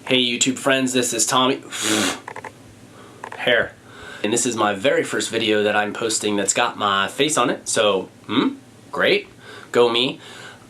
Hey YouTube friends, this is Tommy. Hair. And this is my very first video that I'm posting that's got my face on it, so great, go me.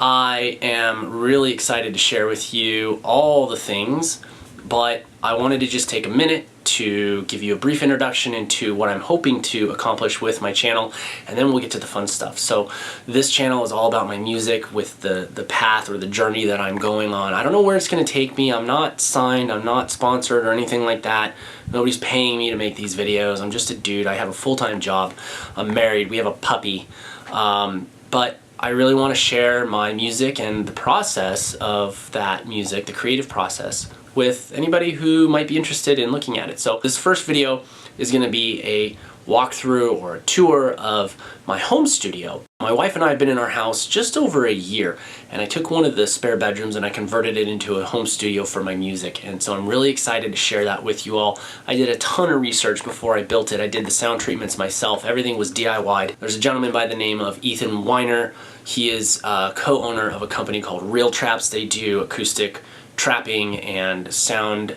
I am really excited to share with you all the things, but I wanted to just take a minute to give you a brief introduction into what I'm hoping to accomplish with my channel, and then we'll get to the fun stuff. So this channel is all about my music, with the path or the journey that I'm going on. I don't know where it's going to take me. I'm not signed, I'm not sponsored or anything like that. Nobody's paying me to make these videos. I'm just a dude. I have a full-time job. I'm married. We have a puppy. But I really want to share my music and the process of that music, the creative process, with anybody who might be interested in looking at it. So this first video is going to be a walkthrough or a tour of my home studio. My wife and I have been in our house just over a year, and I took one of the spare bedrooms and I converted it into a home studio for my music, and so I'm really excited to share that with you all. I did a ton of research before I built it. I did the sound treatments myself. Everything was DIY'd. There's a gentleman by the name of Ethan Weiner. He is a co-owner of a company called Real Traps. They do acoustic trapping and sound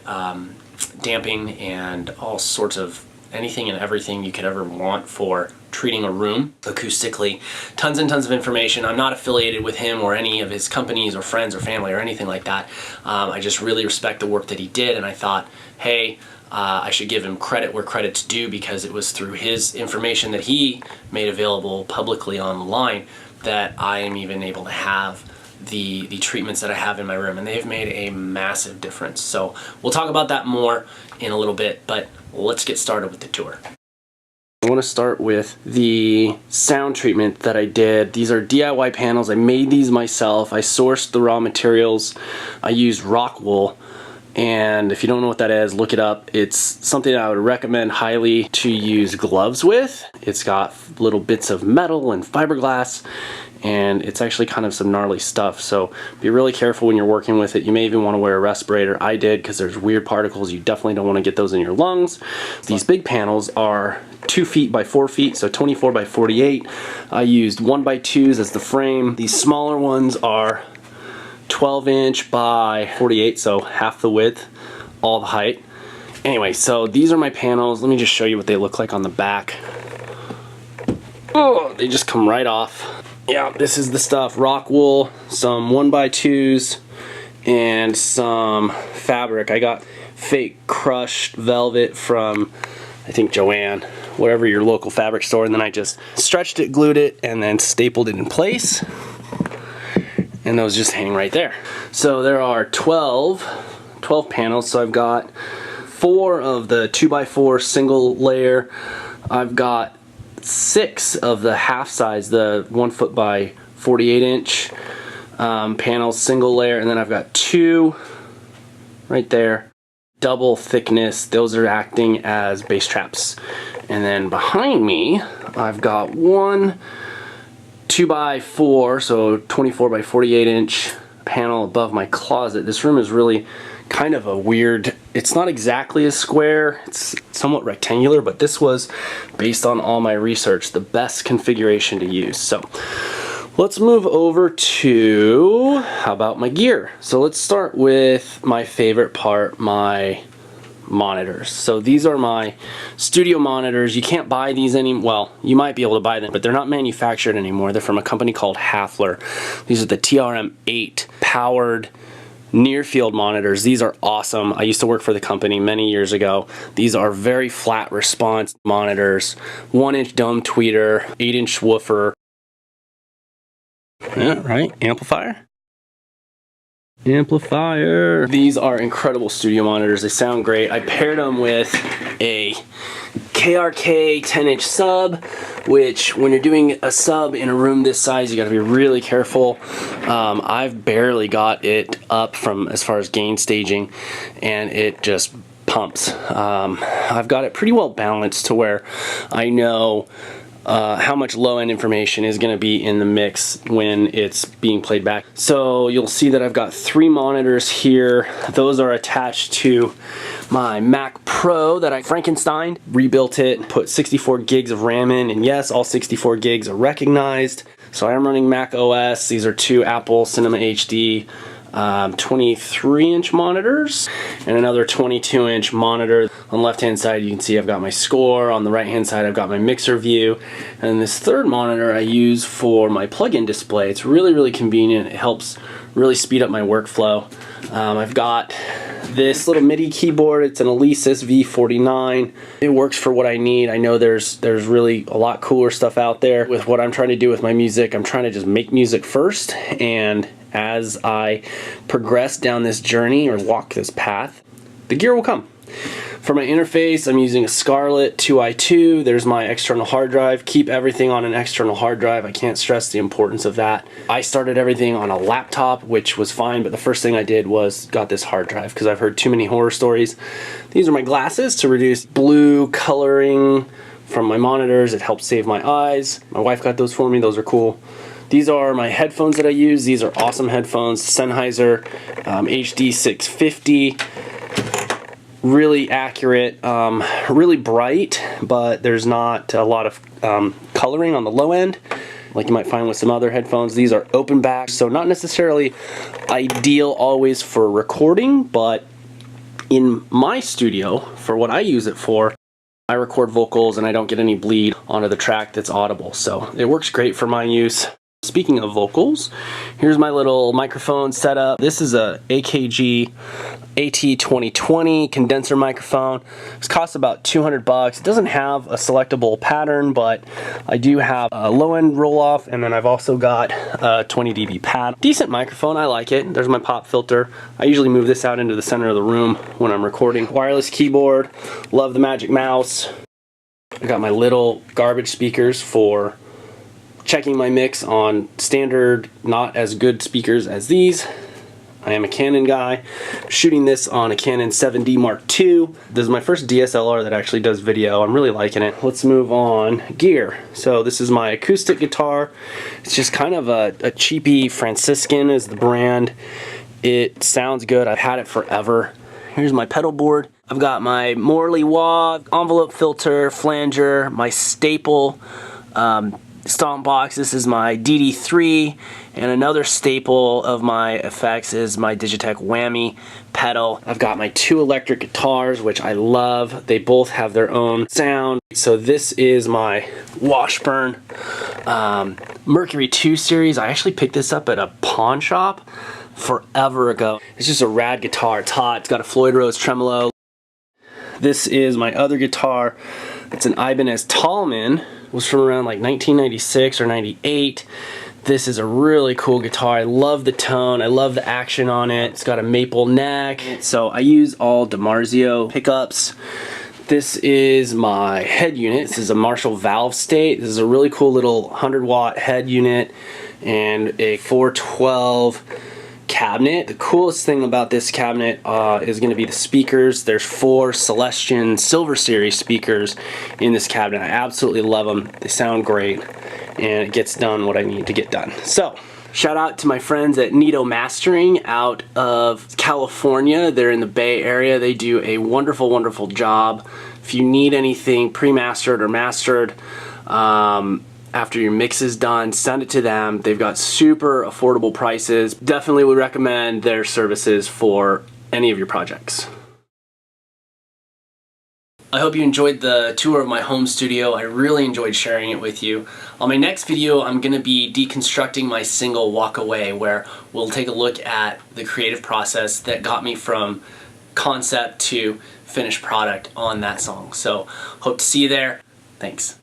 damping and all sorts of anything and everything you could ever want for treating a room acoustically. Tons and tons of information. I'm not affiliated with him or any of his companies or friends or family or anything like that. I just really respect the work that he did, and I thought, hey, I should give him credit where credit's due, because it was through his information that he made available publicly online that I am even able to have the treatments that I have in my room, and they've made a massive difference. So we'll talk about that more in a little bit, but let's get started with the tour. I want to start with the sound treatment that I did. These are DIY panels. I made these myself. I sourced the raw materials. I used rock wool, and if you don't know what that is, look it up. It's something I would recommend highly to use gloves with. It's got little bits of metal and fiberglass, and it's actually kind of some gnarly stuff, so be really careful when you're working with it. You may even want to wear a respirator. I did, because there's weird particles. You definitely don't want to get those in your lungs. These big panels are 2 feet by 4 feet, so 24 by 48. I used 1x2s as the frame. These smaller ones are 12-inch by 48, so half the width, all the height. Anyway, so these are my panels. Let me just show you what they look like on the back. Oh, they just come right off. Yeah, this is the stuff. Rock wool, some 1x2s, and some fabric. I got fake crushed velvet from, I think, Joann, whatever your local fabric store, and then I just stretched it, glued it, and then stapled it in place, and those just hang right there. So there are 12 panels. So I've got 4 of the 2x4 single layer. I've got 6 of the half size, the 1 foot by 48 inch panels, single layer, and then I've got 2 right there, double thickness. Those are acting as bass traps. And then behind me I've got 1 2x4, so 24 by 48 inch panel above my closet. This room is really kind of a weird, it's not exactly a square, it's somewhat rectangular, but this was, based on all my research, the best configuration to use. So let's move over to, how about my gear? So let's start with my favorite part, my monitors. So these are my studio monitors. You can't buy these well, you might be able to buy them, but they're not manufactured anymore. They're from a company called Hafler. These are the TRM-8 powered near field monitors. These are awesome. I used to work for the company many years ago. These are very flat response monitors, 1-inch dome tweeter, 8-inch woofer. Yeah, right, amplifier. These are incredible studio monitors. They sound great. I paired them with a KRK 10-inch sub, which when you're doing a sub in a room this size, you got to be really careful. I've barely got it up from as far as gain staging, and it just pumps. I've got it pretty well balanced to where I know how much low-end information is going to be in the mix when it's being played back. So you'll see that I've got 3 monitors here. Those are attached to my Mac Pro that I Frankensteined, rebuilt it, put 64 gigs of RAM in, and yes, all 64 gigs are recognized. So I am running Mac OS. These are 2 Apple Cinema HD 23-inch monitors and another 22-inch monitor. On the left hand side you can see I've got my score, on the right hand side I've got my mixer view, and this third monitor I use for my plug-in display. It's really convenient. It helps really speed up my workflow. I've got this little MIDI keyboard. It's an Alesis V49. It works for what I need. I know there's really a lot cooler stuff out there. With what I'm trying to do with my music, I'm trying to just make music first, and as I progress down this journey or walk this path, the gear will come. For my interface, I'm using a Scarlett 2i2. There's my external hard drive. Keep everything on an external hard drive. I can't stress the importance of that. I started everything on a laptop, which was fine, but the first thing I did was got this hard drive because I've heard too many horror stories. These are my glasses to reduce blue coloring from my monitors. It helps save my eyes. My wife got those for me. Those are cool. These are my headphones that I use. These are awesome headphones. Sennheiser HD 650. Really accurate, really bright, but there's not a lot of coloring on the low end like you might find with some other headphones. These are open back, so not necessarily ideal always for recording, but in my studio, for what I use it for, I record vocals and I don't get any bleed onto the track that's audible, so it works great for my use. Speaking of vocals, here's my little microphone setup. This is a AKG AT2020 condenser microphone. This costs about 200 bucks. It doesn't have a selectable pattern, but I do have a low end roll off, and then I've also got a 20 dB pad. Decent microphone, I like it. There's my pop filter. I usually move this out into the center of the room when I'm recording. Wireless keyboard, love the Magic Mouse. I got my little garbage speakers for checking my mix on standard, not as good speakers as these. I am a Canon guy, shooting this on a Canon 7D Mark II. This is my first DSLR that actually does video. I'm really liking it. Let's move on. Gear. So this is my acoustic guitar. It's just kind of a cheapy. Franciscan is the brand. It sounds good. I've had it forever. Here's my pedal board. I've got my Morley wah, envelope filter, flanger, my staple stomp box. This is my DD3, and another staple of my effects is my Digitech Whammy pedal. I've got my 2 electric guitars, which I love. They both have their own sound. So this is my Washburn Mercury 2 series. I actually picked this up at a pawn shop forever ago. It's just a rad guitar. It's hot. It's got a Floyd Rose tremolo. This is my other guitar. It's an Ibanez Tallman. It was from around like 1996 or 98. This is a really cool guitar. I love the tone. I love the action on it. It's got a maple neck. So I use all DiMarzio pickups. This is my head unit. This is a Marshall Valve State. This is a really cool little 100-watt head unit and a 412 cabinet. The coolest thing about this cabinet is going to be the speakers. There's 4 Celestion Silver Series speakers in this cabinet. I absolutely love them. They sound great, and it gets done what I need to get done. So, shout out to my friends at Nito Mastering out of California. They're in the Bay Area. They do a wonderful job. If you need anything pre-mastered or mastered, after your mix is done, send it to them. They've got super affordable prices. Definitely would recommend their services for any of your projects. I hope you enjoyed the tour of my home studio. I really enjoyed sharing it with you. On my next video, I'm going to be deconstructing my single Walk Away, where we'll take a look at the creative process that got me from concept to finished product on that song. So hope to see you there. Thanks.